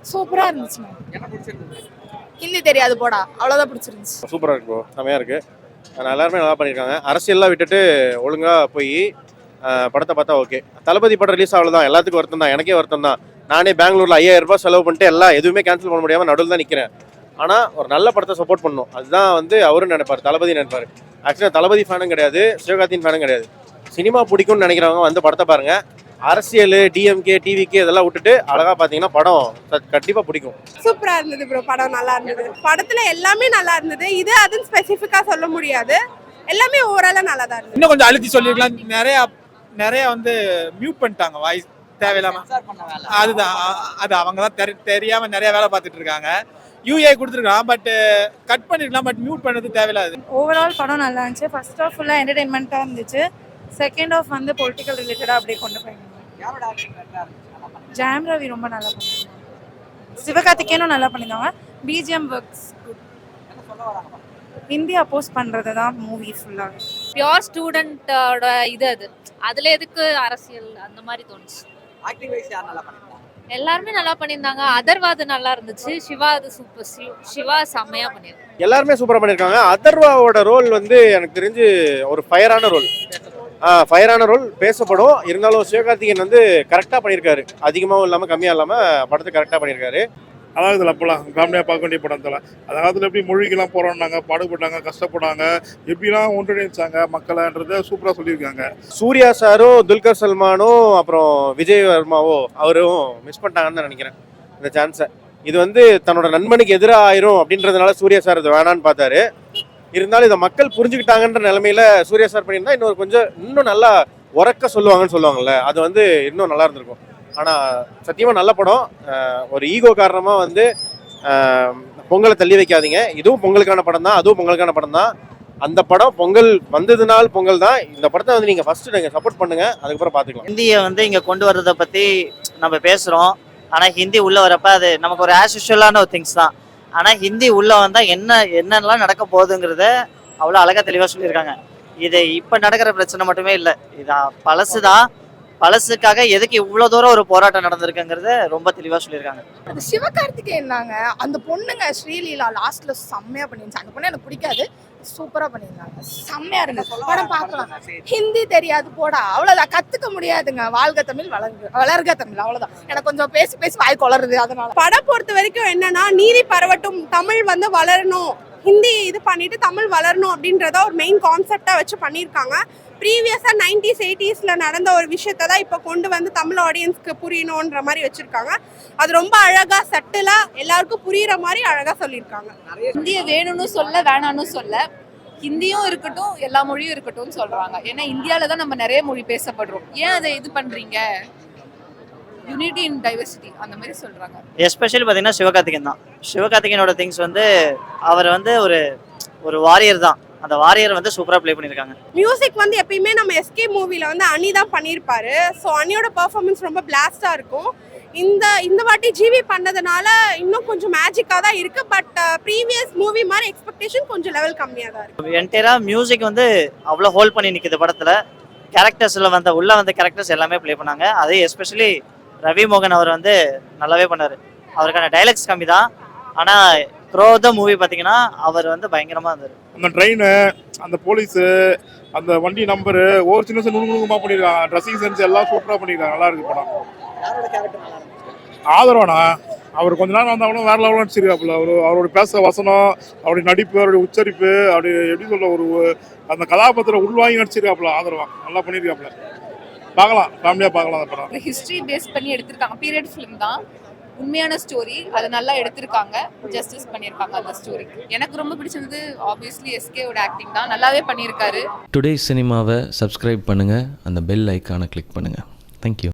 சூப்பரா இருந்துச்சு. ஹிந்தி தெரியாது போடா, அவ்வளவுதான் பிடிச்சிருந்துச்சு. சூப்பரா இருக்கு, செமையா இருக்கு. எல்லாருமே நல்லா பண்ணியிருக்காங்க. அரசியல்லாம் விட்டுட்டு ஒழுங்கா போய் படத்தை பார்த்தா ஓகே. தளபதி படம் ரிலீஸ் அவ்வளோதான், எல்லாத்துக்கும் வருத்தம் தான், எனக்கே வருத்தம் தான். நானே பெங்களூர்ல 5000 ரூபாய் செலவு பண்ணிட்டு எல்லாம் எதுவுமே கேன்சல் பண்ண முடியாமல் நடுவில் தான் நிற்கிறேன். ஆனால் ஒரு நல்ல படத்தை சப்போர்ட் பண்ணணும், அதுதான் வந்து அவரும் நினைப்பார், தளபதி நினைப்பார். ஆக்சுவலாக தளபதி ஃபேனும் கிடையாது, சிவகார்த்தியின் ஃபேனும் கிடையாது. சினிமா பிடிக்கும்னு நினைக்கிறவங்க வந்து படத்தை பாருங்க. அரசியல், டிஎம்கே, டிவிகே இதெல்லாம் விட்டுட்டு அழகா பாத்தீங்கன்னா படம் கண்டிப்பா பிடிக்கும். சூப்பரா இருந்தது ப்ரோ, படம் நல்லா இருந்தது. படத்துல எல்லாமே நல்லா இருந்தது, இது அதுன்னு ஸ்பெசிஃபிக்கா சொல்ல முடியாது, எல்லாமே ஓவராலா நல்லா தான் இருந்தது. இன்னும் கொஞ்சம் அழுத்தி சொல்லிருக்கலாம். நிறைய வந்து மியூட் பண்ணிட்டாங்க வாய்ஸ் தேவையில்லாம. அதுதான் அது அவங்க தான் தெரியாம நிறைய வேலை பார்த்துட்டு இருக்காங்க. யூஏ கொடுத்துருக்கான், பட் கட் பண்ணிருக்கலாம், பட் மியூட் பண்ணது தேவையில்லாது. ஓவரால் படம் நல்லா இருந்துச்சு. ஃபர்ஸ்ட் ஆஃப் ஃபுல்லா என்டர்டைன்மெண்டா இருந்துச்சு. செகண்ட் ஆஃப் வந்து பொலிட்டிக்கல் ரிலேட்டடா அப்படியே கொண்டு போயிருந்தாங்க. ஜாம் ரவி ரொம்ப நல்லா பண்ணிருந்தாங்க. சிவகார்த்திகேயனும் நல்லா பண்ணிருந்தாங்க. BGM works good. இந்தியா அப்போஸ் பண்றது தான் மூவி ஃபுல்லா. பியூர் ஸ்டூடெண்டோட இது அது. அதுல எதுக்கு அரசியல் அந்த மாதிரி தோணுச்சு. ஆக்டிங் வைஸ் யார் நல்லா பண்ணிருக்காங்க? எல்லாருமே நல்லா பண்ணியிருந்தாங்க. அதர்வாது நல்லா இருந்துச்சு. சிவா அது சூப்பர். சிவா செம்மையா பண்ணியிருக்காங்க. எல்லாருமே சூப்பரா பண்ணியிருக்காங்க. அதர்வாவோட ரோல் வந்து எனக்கு தெரிஞ்சு ஒரு ஃபயரான ரோல். ஃபயரான ரோல் பேசப்படும். இருந்தாலும் சிவகார்த்திகேயன் வந்து கரெக்டாக பண்ணியிருக்காரு. அதிகமாகவும் இல்லாமல் கம்மியாக இல்லாமல் படத்தை கரெக்டாக பண்ணியிருக்காரு. அதாவது இதில் அப்போலாம் ஃபேமிலியாக பார்க்க வேண்டிய படம் தலை. அந்த காலத்தில் எப்படி மொழிக்கெல்லாம் போராடினாங்க, பாடுபட்டாங்க, கஷ்டப்பட்டாங்க, எப்படிலாம் ஒன்றிணைச்சாங்க மக்களைன்றதை சூப்பராக சொல்லியிருக்காங்க. சூர்யா சாரும் துல்கர் சல்மானும் அப்புறம் விஜய் வர்மாவோ அவரும் மிஸ் பண்ணிட்டாங்கன்னு தான் நினைக்கிறேன் இந்த சான்ஸை. இது வந்து தன்னோட நண்பனுக்கு எதிராக ஆயிரும் அப்படின்றதுனால சூர்யா சார் இது வேணான்னு பார்த்தாரு. இருந்தாலும் இதை மக்கள் புரிஞ்சுக்கிட்டாங்கன்ற நிலைமையில சூர்யா சார் பண்ணியிருந்தா இன்னும் நல்லா உறக்க சொல்லுவாங்கல்ல, அது வந்து இன்னும் நல்லா இருந்திருக்கும். ஆனால் சத்தியமாக நல்ல படம். ஒரு ஈகோ காரணமாக வந்து பொங்கலை தள்ளி வைக்காதீங்க. இதுவும் பொங்கலுக்கான படம் தான், அதுவும் பொங்கலுக்கான படம் தான். அந்த படம் பொங்கல் வந்ததுனால் பொங்கல் தான். இந்த படத்தை வந்து நீங்கள் ஃபர்ஸ்ட் நீங்கள் சப்போர்ட் பண்ணுங்க, அதுக்கப்புறம் பார்த்துக்கலாம். ஹிந்தியை வந்து இங்கே கொண்டு வர்றதை பற்றி நம்ம பேசுகிறோம். ஆனால் ஹிந்தி உள்ளே வரப்ப அது நமக்கு ஒரு ஆஸ் யூஷுவலான ஒரு திங்ஸ் தான். ஆனால் ஹிந்தி உள்ளே வந்தால் என்னென்னலாம் நடக்க போகுதுங்கிறத அவ்வளோ அழகாக தெளிவாக சொல்லியிருக்காங்க. இது இப்போ நடக்கிற பிரச்சனை மட்டுமே இல்லை, இது பழசு தான். பழசுக்காக எதுக்கு இவ்வளோ தூரம் ஒரு போராட்டம் நடந்திருக்குங்கிறத ரொம்ப தெளிவாக சொல்லியிருக்காங்க. அது சிவகார்த்திகேயன் தாங்க. அந்த பொண்ணுங்க ஸ்ரீலீலா லாஸ்ட்ல செம்மையா பண்ணிருந்துச்சு. அந்த பொண்ணு எனக்கு பிடிக்காது, சூப்பரா பண்ணியிருந்தாங்க. செம்மையா இருந்துச்சு, படம் பார்க்கலாம். ஹிந்தி தெரியாது போடா, அவ்வளவுதான், கத்துக்க முடியாதுங்க. வாழ்க தமிழ், வளர்க தமிழ், அவ்வளவுதான். எனக்கு கொஞ்சம் பேசி வாய் கொளருது. அதனால படம் பொறுத்த வரைக்கும் என்னன்னா, நீதி பரவட்டும், தமிழ் வந்து வளரணும், ஹிந்தி இது பண்ணிட்டு தமிழ் வளரணும் அப்படின்றத ஒரு மெயின் கான்செப்டா வச்சு பண்ணியிருக்காங்க. ப்ரீவியஸாக 90s 80sல நடந்த ஒரு விஷயத்தை தான் இப்போ கொண்டு வந்து தமிழ் ஆடியன்ஸ்க்கு புரியணுன்ற மாதிரி வச்சுருக்காங்க. அது ரொம்ப அழகாக சட்டிலாக எல்லாருக்கும் புரிகிற மாதிரி அழகாக சொல்லியிருக்காங்க. இந்திய வேணும்னு சொல்ல, வேணான்னு சொல்ல, ஹிந்தியும் இருக்கட்டும் எல்லா மொழியும் இருக்கட்டும்னு சொல்கிறாங்க. ஏன்னா இந்தியாவில் தான் நம்ம நிறைய மொழி பேசப்படுறோம், ஏன் அதை இது பண்ணுறீங்க, யூனிட்டி இன் டைவர்சிட்டி அந்த மாதிரி சொல்கிறாங்க. எஸ்பெஷலி பார்த்தீங்கன்னா சிவகார்த்திகேயன் தான். சிவகார்த்திகேயனோட திங்ஸ் வந்து அவர் வந்து ஒரு வாரியர் தான். அந்த வாரியர் வந்து சூப்பராக ப்ளே பண்ணியிருக்காங்க. மியூசிக் வந்து எப்பயுமே நம்ம எஸ்கே மூவியில் வந்து அனி தான் பண்ணியிருப்பாரு. ஸோ அனியோட பெர்ஃபார்மன்ஸ் ரொம்ப பிளாஸ்டாக இருக்கும். இந்த வாட்டி ஜிவி பண்ணதுனால இன்னும் கொஞ்சம் மேஜிக்காக தான் இருக்குது. பட் ப்ரீவியஸ் மூவி மாதிரி எக்ஸ்பெக்டேஷன் கொஞ்சம் லெவல் கம்மியாக தான் இருக்குது. என்டையராக மியூசிக் வந்து அவ்வளோ ஹோல்ட் பண்ணி நிற்குது படத்தில். கேரக்டர்ஸில் உள்ள வந்த கேரக்டர்ஸ் எல்லாமே ப்ளே பண்ணாங்க. அதே எஸ்பெஷலி ரவி மோகன் அவர் வந்து நல்லாவே பண்ணார். அவருக்கான டைலாக்ஸ் கம்மி தான், ஆனால் த்ரோ த மூவி பார்த்தீங்கன்னா அவர் வந்து பயங்கரமாக இருந்தார். அந்த ட்ரெயின், அந்த போலீஸு, அந்த வண்டி நம்பரு, ஒரு சின்ன நுணுகுமா பண்ணியிருக்காங்க. ட்ரெஸ்ஸிங் சென்ஸ் எல்லாம் சூப்பராக பண்ணியிருக்காங்க. நல்லா இருக்கு படம். ஆதரவானா அவர் கொஞ்ச நேரம் வந்தாலும் வேற லெவலில் நடிச்சிருக்காப்புல. அவரோட பேச வசனம், அவருடைய நடிப்பு, அவருடைய உச்சரிப்பு, அப்படி எப்படி சொல்ல அந்த கதாபாத்திரம் உள்வாங்கி நடிச்சிருக்காப்புல. ஆதரவா நல்லா பண்ணியிருக்காப்புல. பார்க்கலாம், ஃபேமிலியாக பார்க்கலாம் அந்த படம். ஹிஸ்ட்ரி பேஸ் பண்ணி எடுத்திருக்காங்க. பீரியட் ஃபிலிம் தான், உண்மையான ஸ்டோரி. அதை நல்லா எடுத்திருக்காங்க, ஜஸ்டிஸ் பண்ணியிருக்காங்க அந்த ஸ்டோரிக்கு. எனக்கு ரொம்ப பிடிச்சது ஆப்வியஸ்லி எஸ்கேவோட ஆக்டிங் தான், நல்லாவே பண்ணியிருக்காரு. டுடே சினிமாவை சப்ஸ்கிரைப் பண்ணுங்கள், அந்த பெல் ஐக்கானை கிளிக் பண்ணுங்கள். தேங்க்யூ.